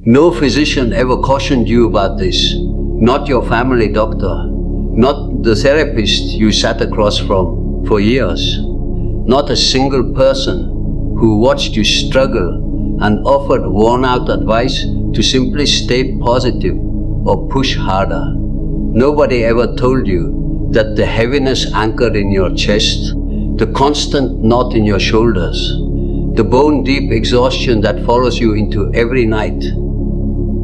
No physician ever cautioned you about this, not your family doctor, not the therapist you sat across from for years, not a single person who watched you struggle and offered worn-out advice to simply stay positive or push harder. Nobody ever told you that the heaviness anchored in your chest, the constant knot in your shoulders, the bone-deep exhaustion that follows you into every night.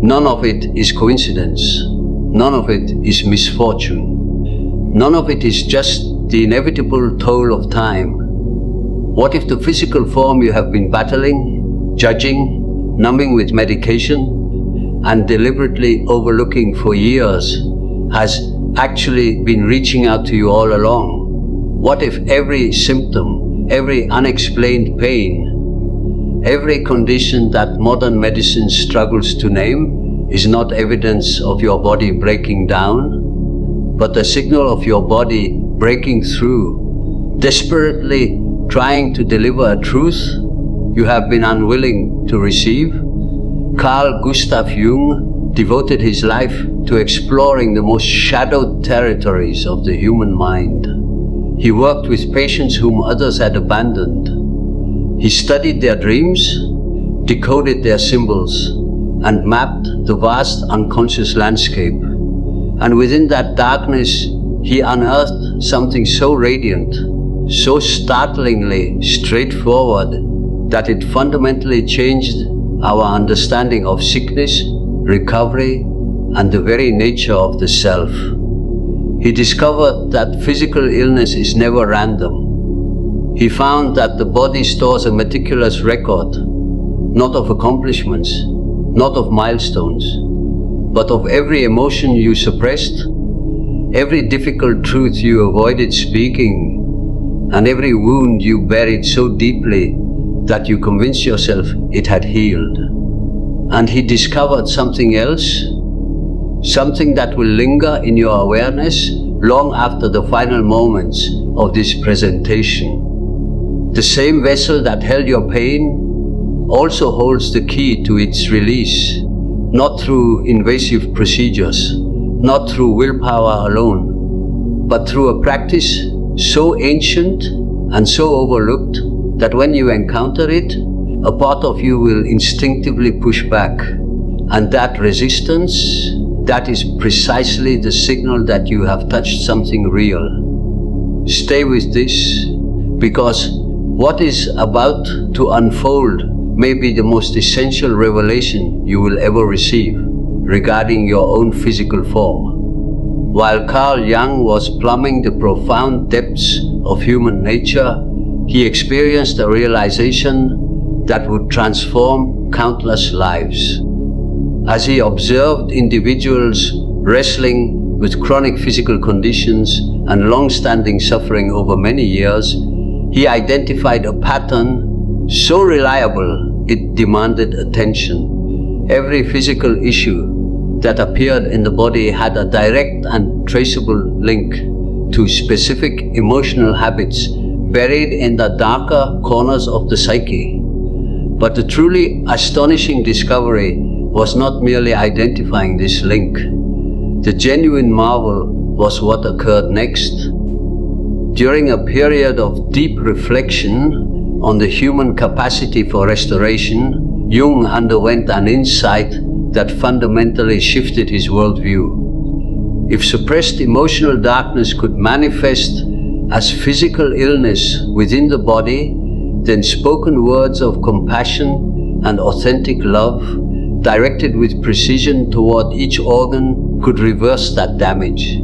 None of it is coincidence. None of it is misfortune. None of it is just the inevitable toll of time. What if the physical form you have been battling, judging, numbing with medication, and deliberately overlooking for years has actually been reaching out to you all along? What if every symptom, every unexplained pain, every condition that modern medicine struggles to name is not evidence of your body breaking down, but the signal of your body breaking through, desperately trying to deliver a truth you have been unwilling to receive? Carl Gustav Jung devoted his life to exploring the most shadowed territories of the human mind. He worked with patients whom others had abandoned. He studied their dreams, decoded their symbols, and mapped the vast unconscious landscape. And within that darkness, he unearthed something so radiant, so startlingly straightforward, that it fundamentally changed our understanding of sickness, recovery, and the very nature of the self. He discovered that physical illness is never random. He found that the body stores a meticulous record, not of accomplishments, not of milestones, but of every emotion you suppressed, every difficult truth you avoided speaking, and every wound you buried so deeply that you convinced yourself it had healed. And he discovered something else, something that will linger in your awareness long after the final moments of this presentation. The same vessel that held your pain also holds the key to its release, not through invasive procedures, not through willpower alone, but through a practice so ancient and so overlooked that when you encounter it, a part of you will instinctively push back. And that resistance, that is precisely the signal that you have touched something real. Stay with this, because what is about to unfold may be the most essential revelation you will ever receive regarding your own physical form. While Carl Jung was plumbing the profound depths of human nature, he experienced a realization that would transform countless lives. As he observed individuals wrestling with chronic physical conditions and long-standing suffering over many years, he identified a pattern so reliable it demanded attention. Every physical issue that appeared in the body had a direct and traceable link to specific emotional habits buried in the darker corners of the psyche. But the truly astonishing discovery was not merely identifying this link. The genuine marvel was what occurred next. During a period of deep reflection on the human capacity for restoration, Jung underwent an insight that fundamentally shifted his worldview. If suppressed emotional darkness could manifest as physical illness within the body, then spoken words of compassion and authentic love, directed with precision toward each organ, could reverse that damage.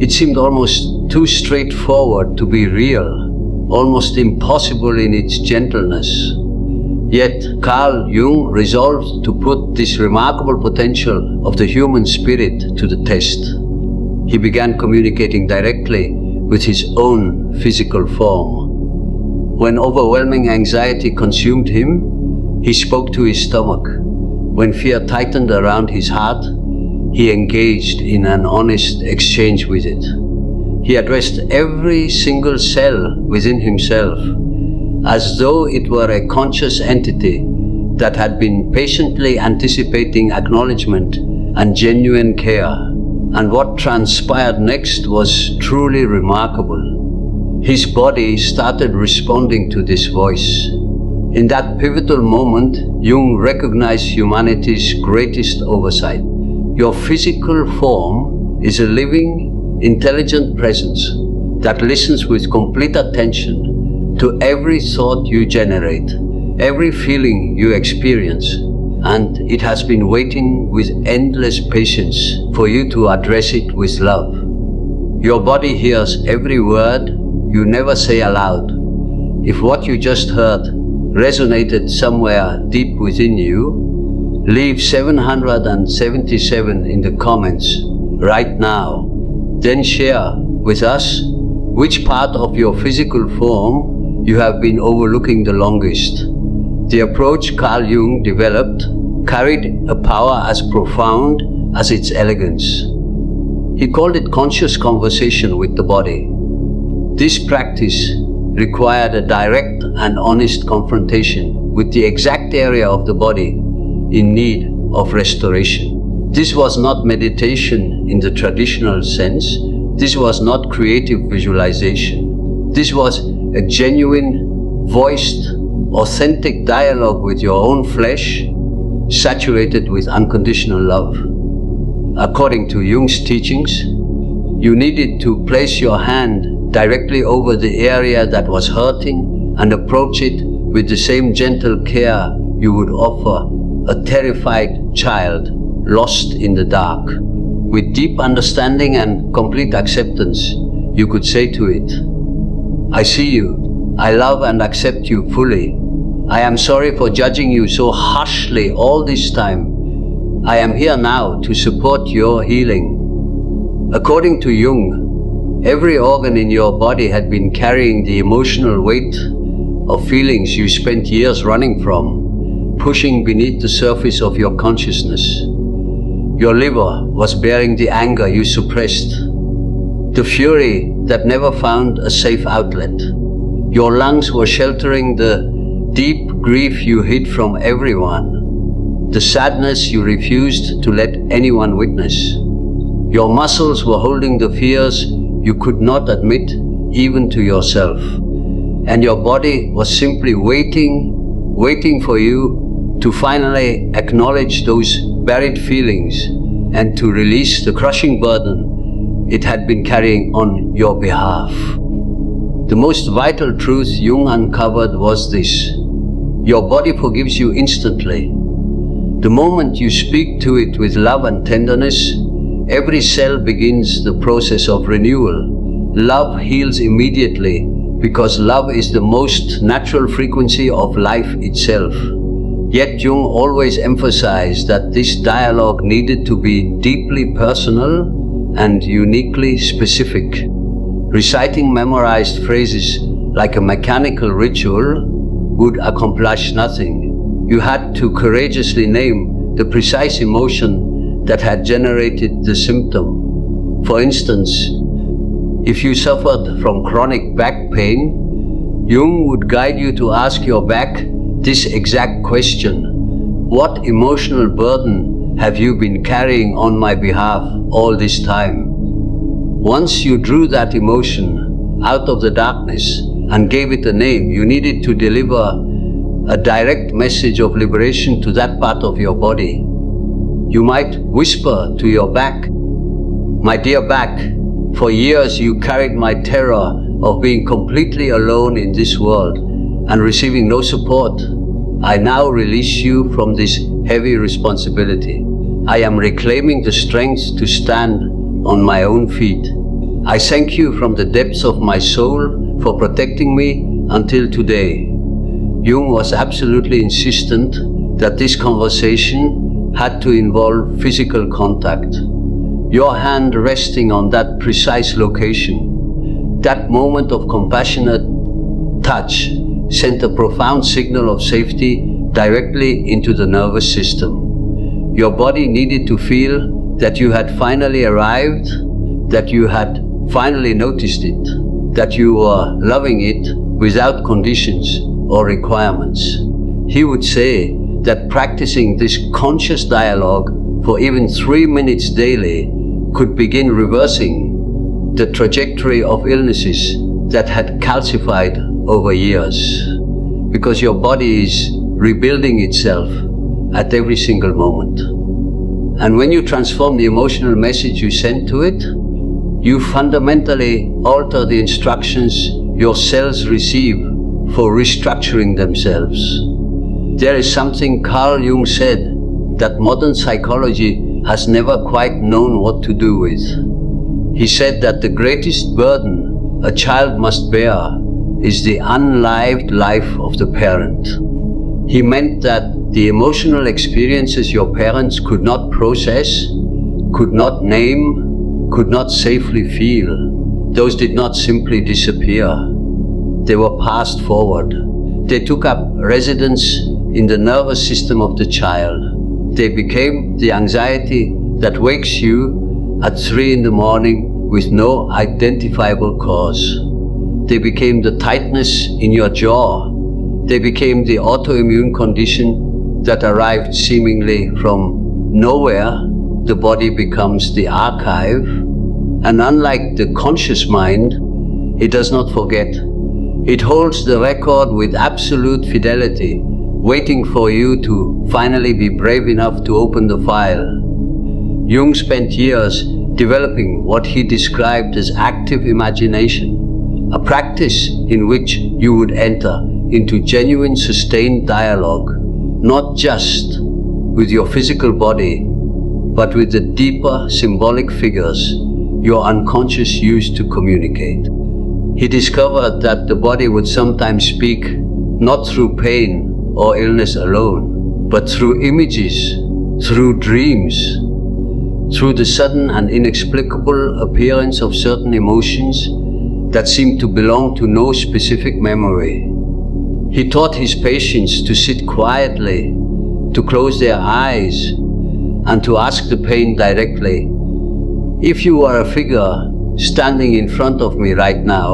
It seemed almost too straightforward to be real, almost impossible in its gentleness. Yet Carl Jung resolved to put this remarkable potential of the human spirit to the test. He began communicating directly with his own physical form. When overwhelming anxiety consumed him, he spoke to his stomach. When fear tightened around his heart, he engaged in an honest exchange with it. He addressed every single cell within himself, as though it were a conscious entity that had been patiently anticipating acknowledgement and genuine care. And what transpired next was truly remarkable. His body started responding to this voice. In that pivotal moment, Jung recognized humanity's greatest oversight. Your physical form is a living, intelligent presence that listens with complete attention to every thought you generate, every feeling you experience, and it has been waiting with endless patience for you to address it with love. Your body hears every word you never say aloud. If what you just heard resonated somewhere deep within you, leave 777 in the comments right now. Then share with us which part of your physical form you have been overlooking the longest. The approach Carl Jung developed carried a power as profound as its elegance. He called it conscious conversation with the body. This practice required a direct and honest confrontation with the exact area of the body in need of restoration. This was not meditation in the traditional sense. This was not creative visualization. This was a genuine, voiced, authentic dialogue with your own flesh, saturated with unconditional love. According to Jung's teachings, you needed to place your hand directly over the area that was hurting and approach it with the same gentle care you would offer a terrified child lost in the dark. With deep understanding and complete acceptance, you could say to it, "I see you. I love and accept you fully. I am sorry for judging you so harshly all this time. I am here now to support your healing." According to Jung, every organ in your body had been carrying the emotional weight of feelings you spent years running from, pushing beneath the surface of your consciousness. Your liver was bearing the anger you suppressed, the fury that never found a safe outlet. Your lungs were sheltering the deep grief you hid from everyone, the sadness you refused to let anyone witness. Your muscles were holding the fears you could not admit even to yourself. And your body was simply waiting for you to finally acknowledge those buried feelings and to release the crushing burden it had been carrying on your behalf. The most vital truth Jung uncovered was this: your body forgives you instantly. The moment you speak to it with love and tenderness, every cell begins the process of renewal. Love heals immediately because love is the most natural frequency of life itself. Yet Jung always emphasized that this dialogue needed to be deeply personal and uniquely specific. Reciting memorized phrases like a mechanical ritual would accomplish nothing. You had to courageously name the precise emotion that had generated the symptom. For instance, if you suffered from chronic back pain, Jung would guide you to ask your back this exact question: what emotional burden have you been carrying on my behalf all this time? Once you drew that emotion out of the darkness and gave it a name, you needed to deliver a direct message of liberation to that part of your body. You might whisper to your back, "My dear back, for years you carried my terror of being completely alone in this world and receiving no support. I now release you from this heavy responsibility. I am reclaiming the strength to stand on my own feet. I thank you from the depths of my soul for protecting me until today." Jung was absolutely insistent that this conversation had to involve physical contact. Your hand resting on that precise location, that moment of compassionate touch sent a profound signal of safety directly into the nervous system. Your body needed to feel that you had finally arrived, that you had finally noticed it, that you were loving it without conditions or requirements. He would say that practicing this conscious dialogue for even 3 minutes daily could begin reversing the trajectory of illnesses that had calcified over years. Because your body is rebuilding itself at every single moment. And when you transform the emotional message you send to it, you fundamentally alter the instructions your cells receive for restructuring themselves. There is something Carl Jung said that modern psychology has never quite known what to do with. He said that the greatest burden a child must bear is the unlived life of the parent. He meant that the emotional experiences your parents could not process, could not name, could not safely feel, those did not simply disappear. They were passed forward. They took up residence in the nervous system of the child. They became the anxiety that wakes you at 3 in the morning with no identifiable cause. They became the tightness in your jaw. They became the autoimmune condition that arrived seemingly from nowhere. The body becomes the archive, and unlike the conscious mind, it does not forget. It holds the record with absolute fidelity, waiting for you to finally be brave enough to open the file. Jung spent years developing what he described as active imagination, a practice in which you would enter into genuine sustained dialogue, not just with your physical body, but with the deeper symbolic figures your unconscious used to communicate. He discovered that the body would sometimes speak not through pain or illness alone, but through images, through dreams, through the sudden and inexplicable appearance of certain emotions that seemed to belong to no specific memory. He taught his patients to sit quietly, to close their eyes, and to ask the pain directly, "If you were a figure standing in front of me right now,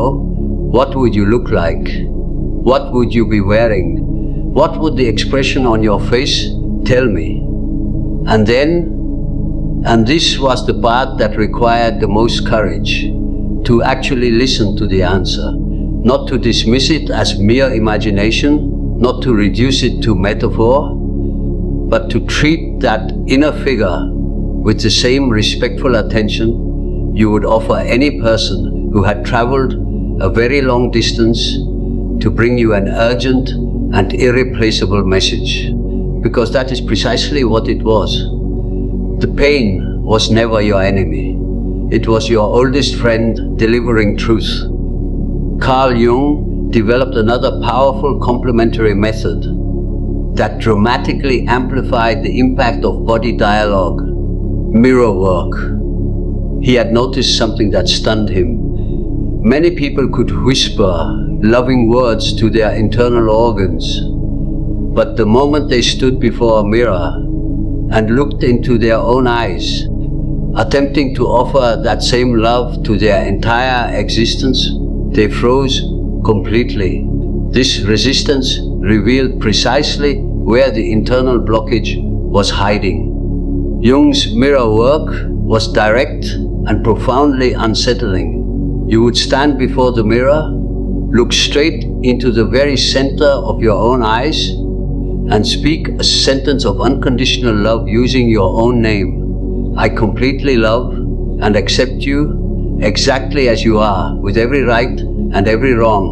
what would you look like? What would you be wearing? What would the expression on your face tell me?" And this was the part that required the most courage, to actually listen to the answer, not to dismiss it as mere imagination, not to reduce it to metaphor, but to treat that inner figure with the same respectful attention you would offer any person who had traveled a very long distance to bring you an urgent and irreplaceable message. Because that is precisely what it was. The pain was never your enemy. It was your oldest friend delivering truth. Carl Jung developed another powerful complementary method that dramatically amplified the impact of body dialogue: mirror work. He had noticed something that stunned him. Many people could whisper loving words to their internal organs, but the moment they stood before a mirror and looked into their own eyes, attempting to offer that same love to their entire existence, they froze completely. This resistance revealed precisely where the internal blockage was hiding. Jung's mirror work was direct and profoundly unsettling. You would stand before the mirror, look straight into the very center of your own eyes, and speak a sentence of unconditional love using your own name. "I completely love and accept you exactly as you are, with every right and every wrong,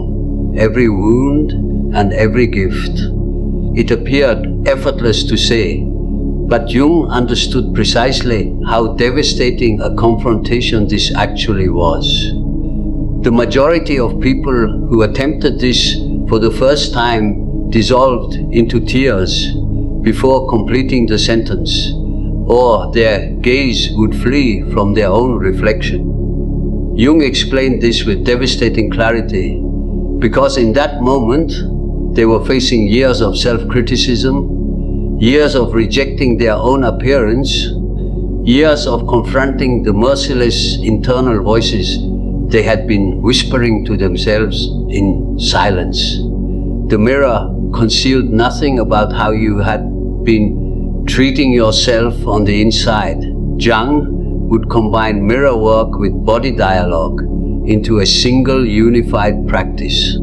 every wound and every gift." It appeared effortless to say, but Jung understood precisely how devastating a confrontation this actually was. The majority of people who attempted this for the first time dissolved into tears before completing the sentence, or their gaze would flee from their own reflection. Jung explained this with devastating clarity, because in that moment they were facing years of self-criticism, years of rejecting their own appearance, years of confronting the merciless internal voices they had been whispering to themselves in silence. The mirror concealed nothing about how you had been treating yourself on the inside, Jung would combine mirror work with body dialogue into a single unified practice.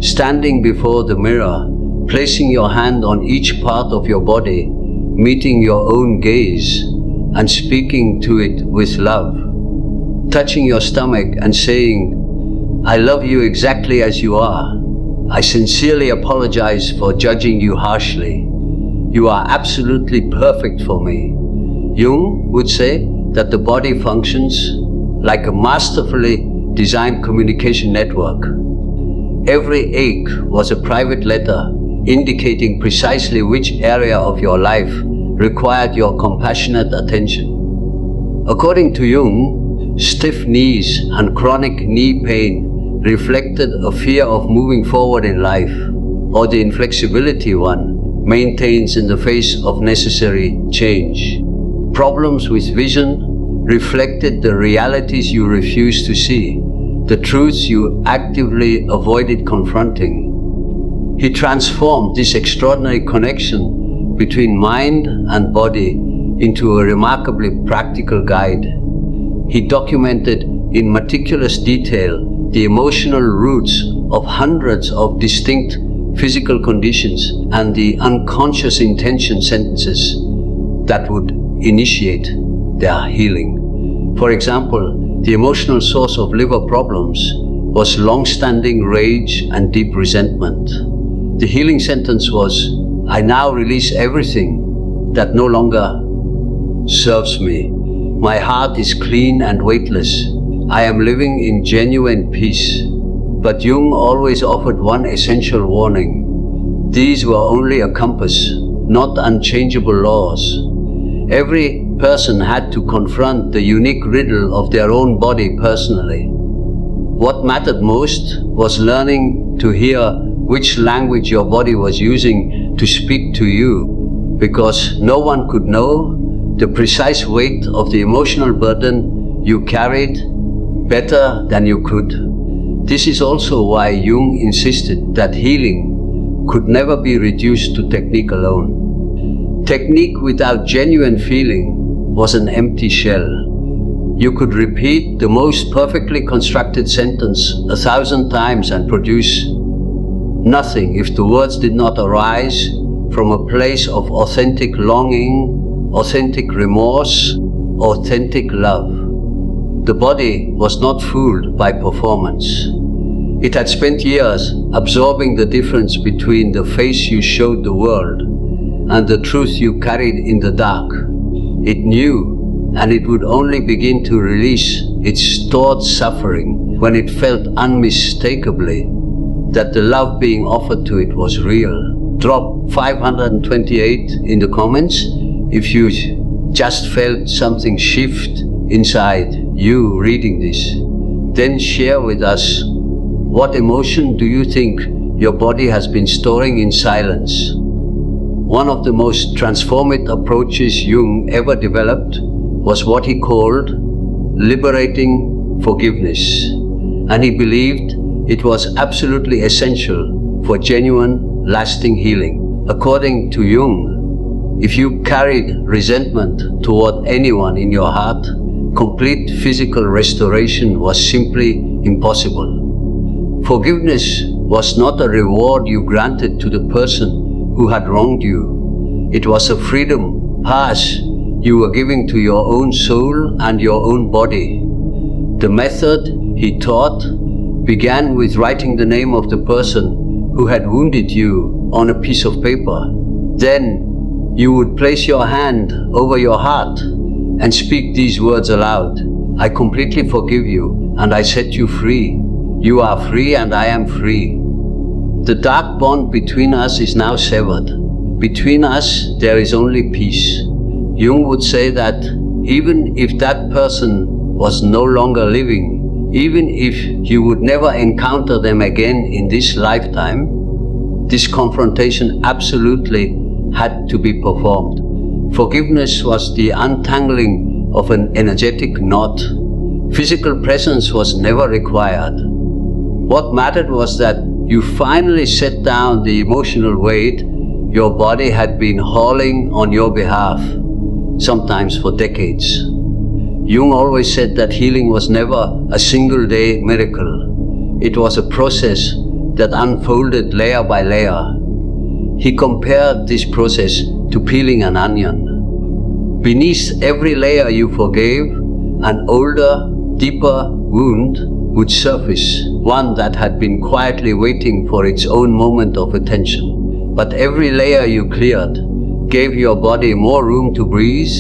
Standing before the mirror, placing your hand on each part of your body, meeting your own gaze, and speaking to it with love. Touching your stomach and saying, "I love you exactly as you are. I sincerely apologize for judging you harshly. You are absolutely perfect for me." Jung would say that the body functions like a masterfully designed communication network. Every ache was a private letter indicating precisely which area of your life required your compassionate attention. According to Jung, stiff knees and chronic knee pain reflected a fear of moving forward in life, or the inflexibility one maintains in the face of necessary change. Problems with vision reflected the realities you refused to see, the truths you actively avoided confronting. He transformed this extraordinary connection between mind and body into a remarkably practical guide. He documented in meticulous detail the emotional roots of hundreds of distinct physical conditions and the unconscious intention sentences that would initiate their healing. For example, the emotional source of liver problems was long-standing rage and deep resentment. The healing sentence was, "I now release everything that no longer serves me. My heart is clean and weightless. I am living in genuine peace." But Jung always offered one essential warning. These were only a compass, not unchangeable laws. Every person had to confront the unique riddle of their own body personally. What mattered most was learning to hear which language your body was using to speak to you, because no one could know the precise weight of the emotional burden you carried better than you could. This is also why Jung insisted that healing could never be reduced to technique alone. Technique without genuine feeling was an empty shell. You could repeat the most perfectly constructed sentence 1,000 times and produce nothing if the words did not arise from a place of authentic longing, authentic remorse, authentic love. The body was not fooled by performance. It had spent years absorbing the difference between the face you showed the world and the truth you carried in the dark. It knew, and it would only begin to release its stored suffering when it felt unmistakably that the love being offered to it was real. Drop 528 in the comments if you just felt something shift inside you reading this. Then share with us, what emotion do you think your body has been storing in silence? One of the most transformative approaches Jung ever developed was what he called liberating forgiveness, and he believed it was absolutely essential for genuine, lasting healing. According to Jung, if you carried resentment toward anyone in your heart, complete physical restoration was simply impossible. Forgiveness was not a reward you granted to the person who had wronged you. It was a freedom pass you were giving to your own soul and your own body. The method he taught began with writing the name of the person who had wounded you on a piece of paper. Then you would place your hand over your heart and speak these words aloud. "I completely forgive you and I set you free. You are free and I am free." The dark bond between us is now severed. Between us there is only peace. Jung would say that even if that person was no longer living, even if you would never encounter them again in this lifetime, this confrontation absolutely had to be performed. Forgiveness was the untangling of an energetic knot. Physical presence was never required. What mattered was that you finally set down the emotional weight your body had been hauling on your behalf, sometimes for decades. Jung always said that healing was never a single-day miracle. It was a process that unfolded layer by layer. He compared this process to peeling an onion. Beneath every layer you forgave, an older, deeper wound would surface, one that had been quietly waiting for its own moment of attention. But every layer you cleared gave your body more room to breathe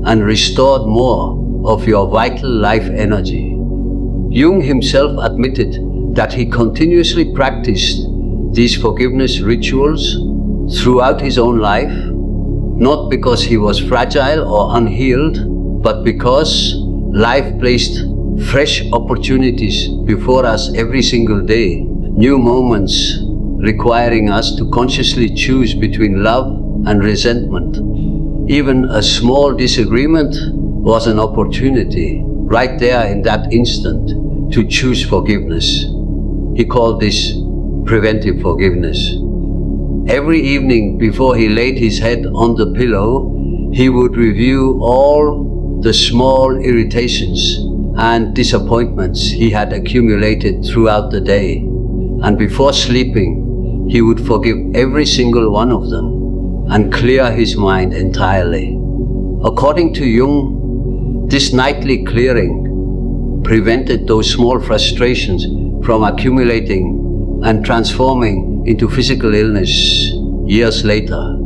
and restored more of your vital life energy. Jung himself admitted that he continuously practiced these forgiveness rituals throughout his own life, not because he was fragile or unhealed, but because life placed fresh opportunities before us every single day, new moments requiring us to consciously choose between love and resentment. Even a small disagreement was an opportunity, right there in that instant, to choose forgiveness. He called this preventive forgiveness. Every evening before he laid his head on the pillow, he would review all the small irritations and disappointments he had accumulated throughout the day. And before sleeping, he would forgive every single one of them and clear his mind entirely. According to Jung, this nightly clearing prevented those small frustrations from accumulating and transforming into physical illness years later.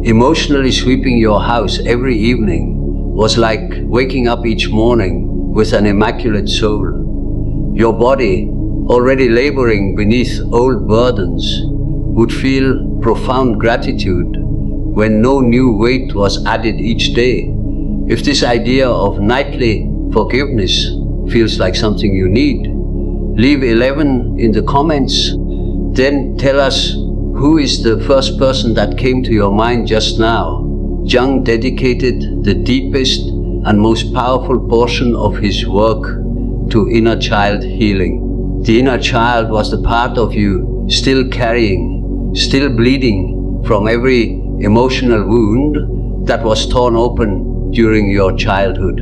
Emotionally sweeping your house every evening was like waking up each morning with an immaculate soul. Your body, already laboring beneath old burdens, would feel profound gratitude when no new weight was added each day. If this idea of nightly forgiveness feels like something you need, leave 11 in the comments. Then tell us, who is the first person that came to your mind just now? Jung dedicated the deepest and most powerful portion of his work to inner child healing. The inner child was the part of you still carrying, still bleeding from every emotional wound that was torn open during your childhood.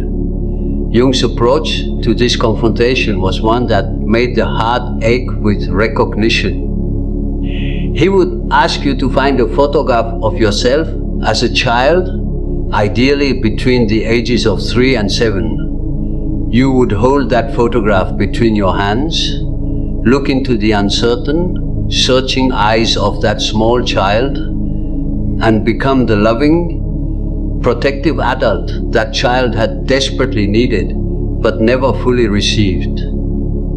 Jung's approach to this confrontation was one that made the heart ache with recognition. He would ask you to find a photograph of yourself as a child, ideally between the ages of 3 and 7. You would hold that photograph between your hands, look into the uncertain, searching eyes of that small child, and become the loving, protective adult that child had desperately needed but never fully received.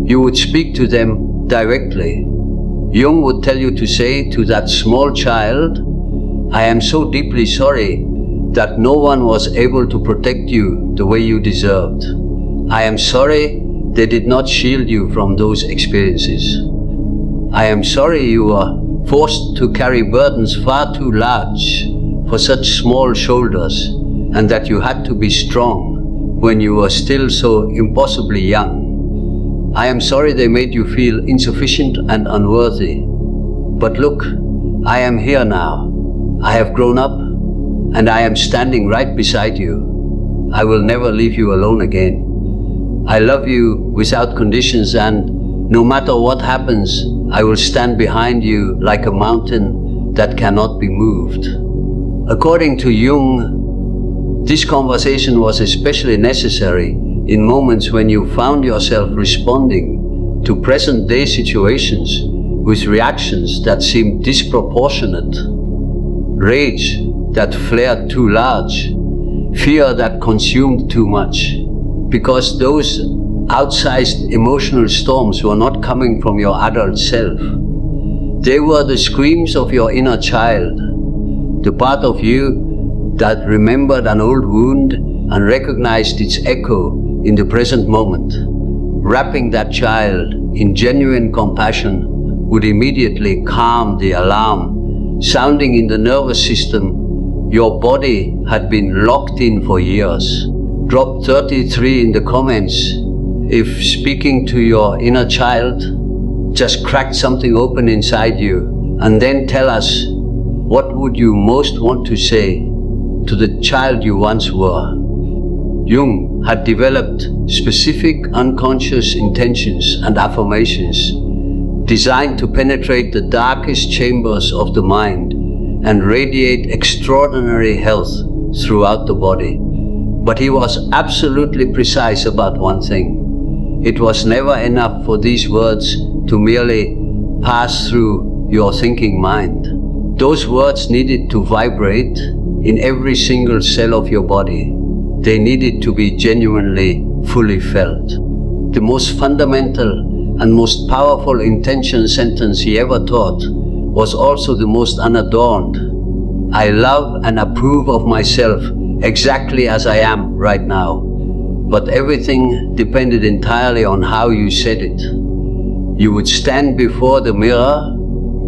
You would speak to them directly. Jung would tell you to say to that small child, "I am so deeply sorry that no one was able to protect you the way you deserved. I am sorry they did not shield you from those experiences. I am sorry you were forced to carry burdens far too large for such small shoulders, and that you had to be strong when you were still so impossibly young. I am sorry they made you feel insufficient and unworthy. But look, I am here now. I have grown up, and I am standing right beside you. I will never leave you alone again. I love you without conditions, and no matter what happens, I will stand behind you like a mountain that cannot be moved." According to Jung, this conversation was especially necessary in moments when you found yourself responding to present-day situations with reactions that seemed disproportionate, rage that flared too large, fear that consumed too much, because those outsized emotional storms were not coming from your adult self. They were the screams of your inner child, the part of you that remembered an old wound and recognized its echo in the present moment. Wrapping that child in genuine compassion would immediately calm the alarm sounding in the nervous system your body had been locked in for years. Drop 33 in the comments if speaking to your inner child just cracked something open inside you, and then tell us, what would you most want to say to the child you once were? Jung had developed specific unconscious intentions and affirmations designed to penetrate the darkest chambers of the mind and radiate extraordinary health throughout the body. But he was absolutely precise about one thing. It was never enough for these words to merely pass through your thinking mind. Those words needed to vibrate in every single cell of your body. They needed to be genuinely, fully felt. The most fundamental and most powerful intention sentence he ever taught was also the most unadorned. I love and approve of myself exactly as I am right now. But everything depended entirely on how you said it. You would stand before the mirror,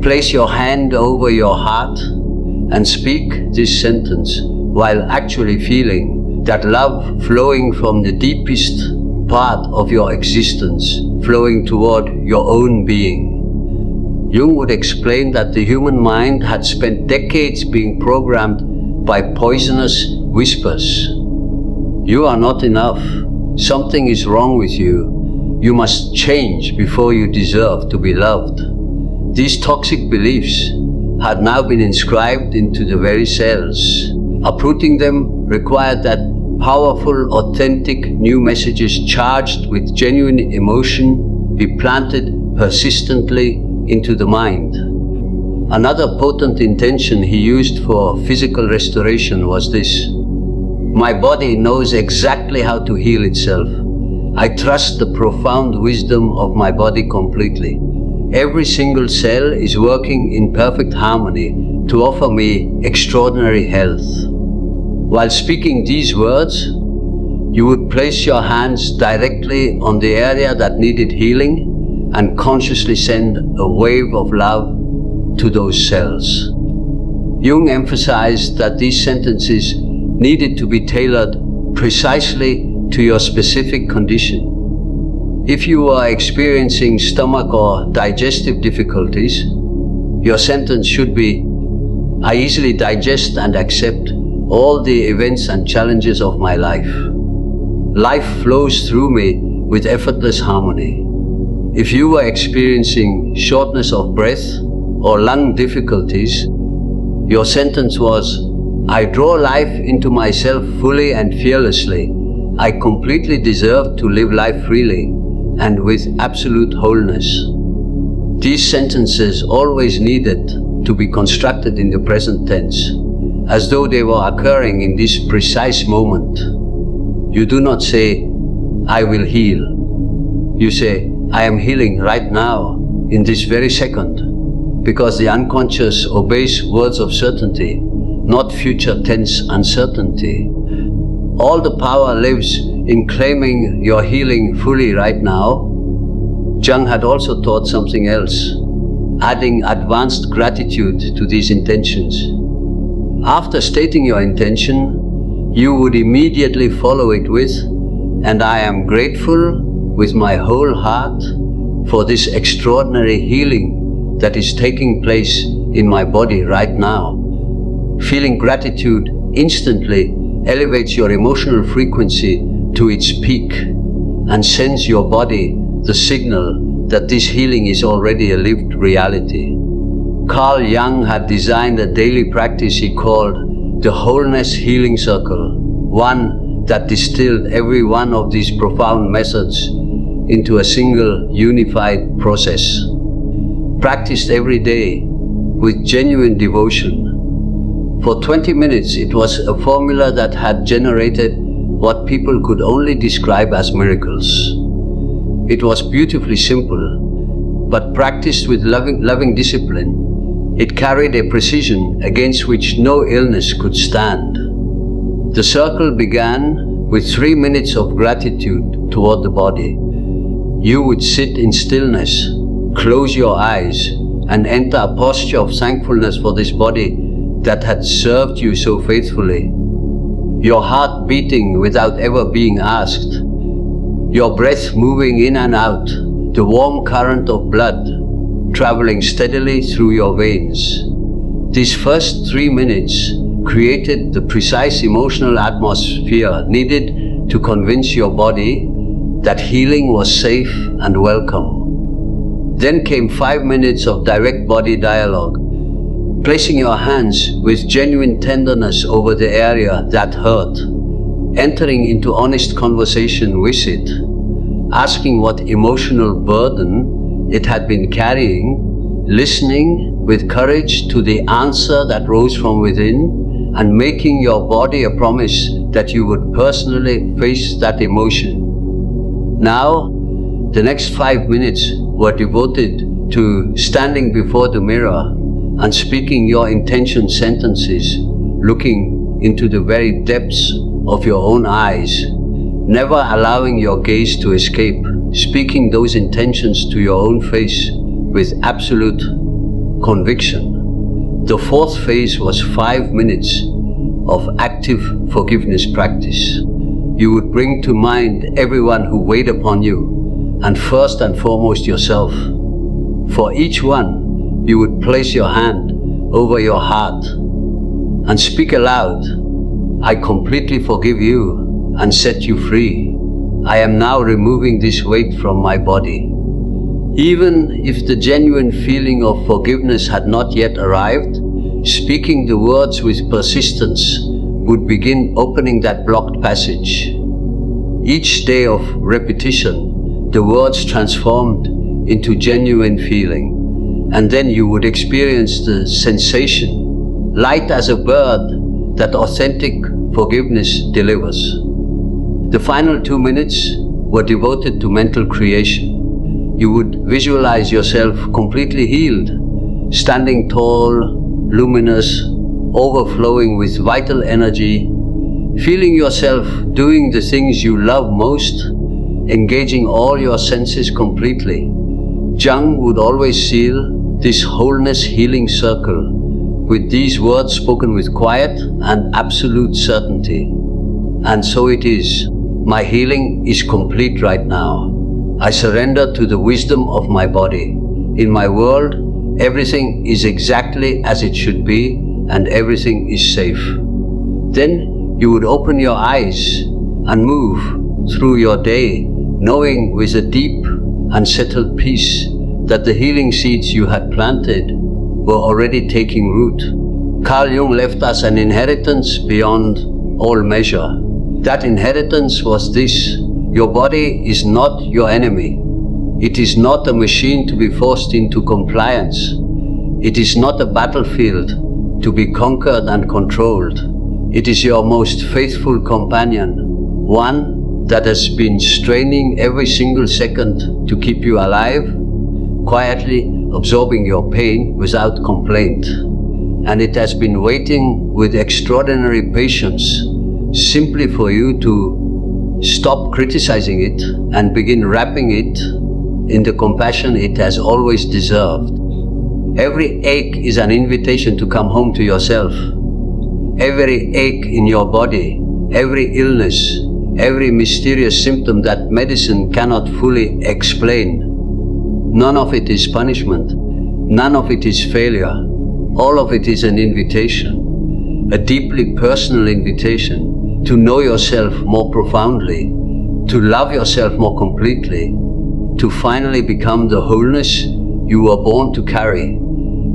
place your hand over your heart, and speak this sentence while actually feeling that love flowing from the deepest part of your existence, flowing toward your own being. Jung would explain that the human mind had spent decades being programmed by poisonous whispers. You are not enough. Something is wrong with you. You must change before you deserve to be loved. These toxic beliefs had now been inscribed into the very cells. Uprooting them required that powerful, authentic new messages charged with genuine emotion be planted persistently into the mind. Another potent intention he used for physical restoration was this: my body knows exactly how to heal itself. I trust the profound wisdom of my body completely. Every single cell is working in perfect harmony to offer me extraordinary health. While speaking these words, you would place your hands directly on the area that needed healing and consciously send a wave of love to those cells. Jung emphasized that these sentences needed to be tailored precisely to your specific condition. If you are experiencing stomach or digestive difficulties, your sentence should be, I easily digest and accept all the events and challenges of my life. Life flows through me with effortless harmony. If you are experiencing shortness of breath or lung difficulties, your sentence was, I draw life into myself fully and fearlessly. I completely deserve to live life freely and with absolute wholeness. These sentences always needed to be constructed in the present tense, as though they were occurring in this precise moment. You do not say, I will heal. You say, I am healing right now, in this very second, because the unconscious obeys words of certainty, not future tense uncertainty. All the power lives in claiming your healing fully right now. Jung had also taught something else, adding advanced gratitude to these intentions. After stating your intention, you would immediately follow it with, and I am grateful with my whole heart for this extraordinary healing that is taking place in my body right now. Feeling gratitude instantly elevates your emotional frequency to its peak and sends your body the signal that this healing is already a lived reality. Carl Jung had designed a daily practice he called the Wholeness Healing Circle, one that distilled every one of these profound methods into a single unified process. Practiced every day with genuine devotion. For 20 minutes, it was a formula that had generated what people could only describe as miracles. It was beautifully simple, but practiced with loving discipline, it carried a precision against which no illness could stand. The circle began with 3 minutes of gratitude toward the body. You would sit in stillness, close your eyes, and enter a posture of thankfulness for this body that had served you so faithfully. Your heart beating without ever being asked. Your breath moving in and out, the warm current of blood traveling steadily through your veins. These first 3 minutes created the precise emotional atmosphere needed to convince your body that healing was safe and welcome. Then came 5 minutes of direct body dialogue, placing your hands with genuine tenderness over the area that hurt, entering into honest conversation with it, asking what emotional burden it had been carrying, listening with courage to the answer that rose from within, and making your body a promise that you would personally face that emotion. Now, the next 5 minutes were devoted to standing before the mirror and speaking your intention sentences, looking into the very depths of your own eyes, never allowing your gaze to escape, speaking those intentions to your own face with absolute conviction. The fourth phase was 5 minutes of active forgiveness practice. You would bring to mind everyone who weighed upon you, and first and foremost yourself. For each one, you would place your hand over your heart and speak aloud, "I completely forgive you and set you free. I am now removing this weight from my body." Even if the genuine feeling of forgiveness had not yet arrived, speaking the words with persistence would begin opening that blocked passage. Each day of repetition, the words transformed into genuine feeling, and then you would experience the sensation, light as a bird, that authentic forgiveness delivers. The final 2 minutes were devoted to mental creation. You would visualize yourself completely healed, standing tall, luminous, overflowing with vital energy, feeling yourself doing the things you love most, engaging all your senses completely. Jung would always seal this wholeness healing circle with these words spoken with quiet and absolute certainty. And so it is. My healing is complete right now. I surrender to the wisdom of my body. In my world, everything is exactly as it should be, and everything is safe. Then you would open your eyes and move through your day, knowing with a deep and settled peace that the healing seeds you had planted were already taking root. Carl Jung left us an inheritance beyond all measure. That inheritance was this: your body is not your enemy. It is not a machine to be forced into compliance. It is not a battlefield to be conquered and controlled. It is your most faithful companion, one that has been straining every single second to keep you alive, quietly absorbing your pain without complaint. And it has been waiting with extraordinary patience simply for you to stop criticizing it and begin wrapping it in the compassion it has always deserved. Every ache is an invitation to come home to yourself. Every ache in your body, every illness, every mysterious symptom that medicine cannot fully explain, none of it is punishment. None of it is failure. All of it is an invitation, a deeply personal invitation to know yourself more profoundly, to love yourself more completely, to finally become the wholeness you were born to carry.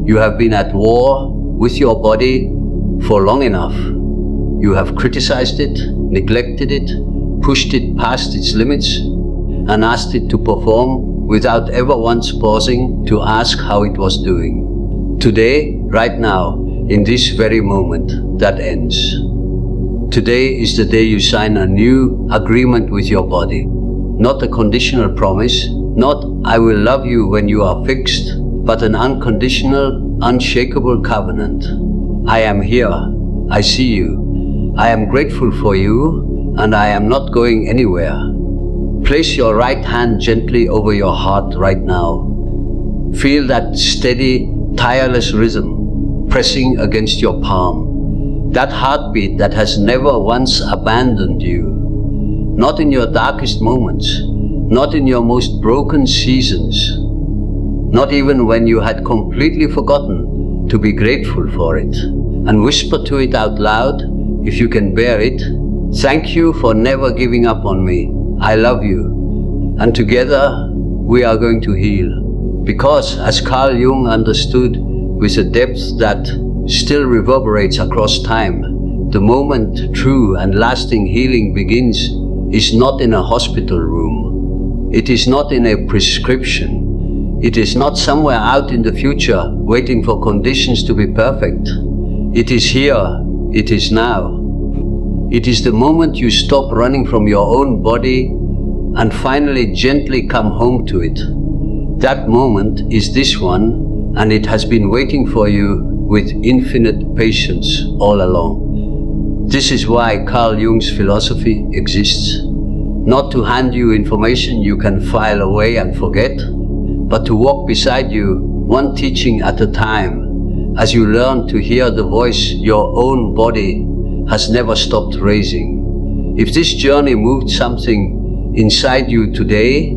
You have been at war with your body for long enough. You have criticized it, neglected it, pushed it past its limits, and asked it to perform without ever once pausing to ask how it was doing. Today, right now, in this very moment, that ends. Today is the day you sign a new agreement with your body. Not a conditional promise, not "I will love you when you are fixed," but an unconditional, unshakable covenant. I am here. I see you. I am grateful for you, and I am not going anywhere. Place your right hand gently over your heart right now. Feel that steady, tireless rhythm pressing against your palm. That heartbeat that has never once abandoned you. Not in your darkest moments, not in your most broken seasons, not even when you had completely forgotten to be grateful for it, and whisper to it out loud, if you can bear it, thank you for never giving up on me. I love you. And together, we are going to heal. Because, as Carl Jung understood with a depth that still reverberates across time, the moment true and lasting healing begins is not in a hospital room. It is not in a prescription. It is not somewhere out in the future waiting for conditions to be perfect. It is here. It is now. It is the moment you stop running from your own body and finally gently come home to it. That moment is this one, and it has been waiting for you with infinite patience all along. This is why Carl Jung's philosophy exists. Not to hand you information you can file away and forget, but to walk beside you, one teaching at a time, as you learn to hear the voice your own body has never stopped raising. If this journey moved something inside you today,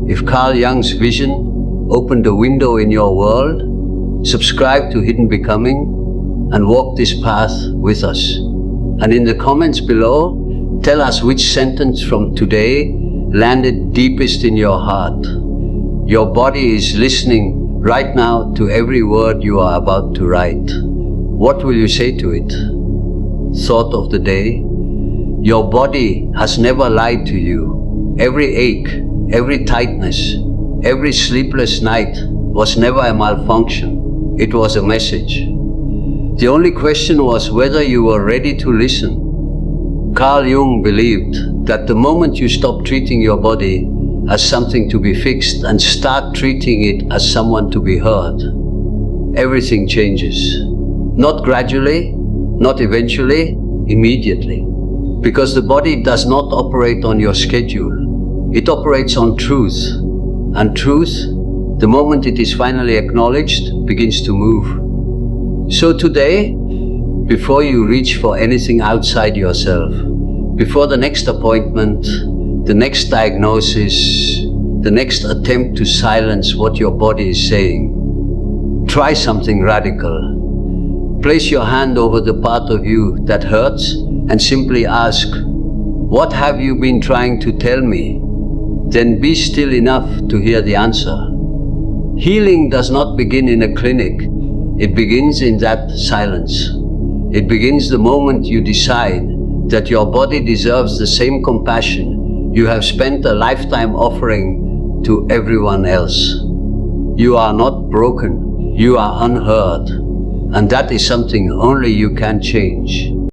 if Carl Jung's vision opened a window in your world, subscribe to Hidden Becoming and walk this path with us. And in the comments below, tell us which sentence from today landed deepest in your heart. Your body is listening right now to every word you are about to write. What will you say to it? Thought of the day. Your body has never lied to you. Every ache, every tightness, every sleepless night was never a malfunction. It was a message. The only question was whether you were ready to listen. Carl Jung believed that the moment you stop treating your body as something to be fixed and start treating it as someone to be heard, everything changes. Not gradually, not eventually, immediately. Because the body does not operate on your schedule. It operates on truth. And truth, the moment it is finally acknowledged, begins to move. So today, before you reach for anything outside yourself, before the next appointment, the next diagnosis, the next attempt to silence what your body is saying, try something radical. Place your hand over the part of you that hurts and simply ask, what have you been trying to tell me? Then be still enough to hear the answer. Healing does not begin in a clinic. It begins in that silence. It begins the moment you decide that your body deserves the same compassion you have spent a lifetime offering to everyone else. You are not broken. You are unheard. And that is something only you can change.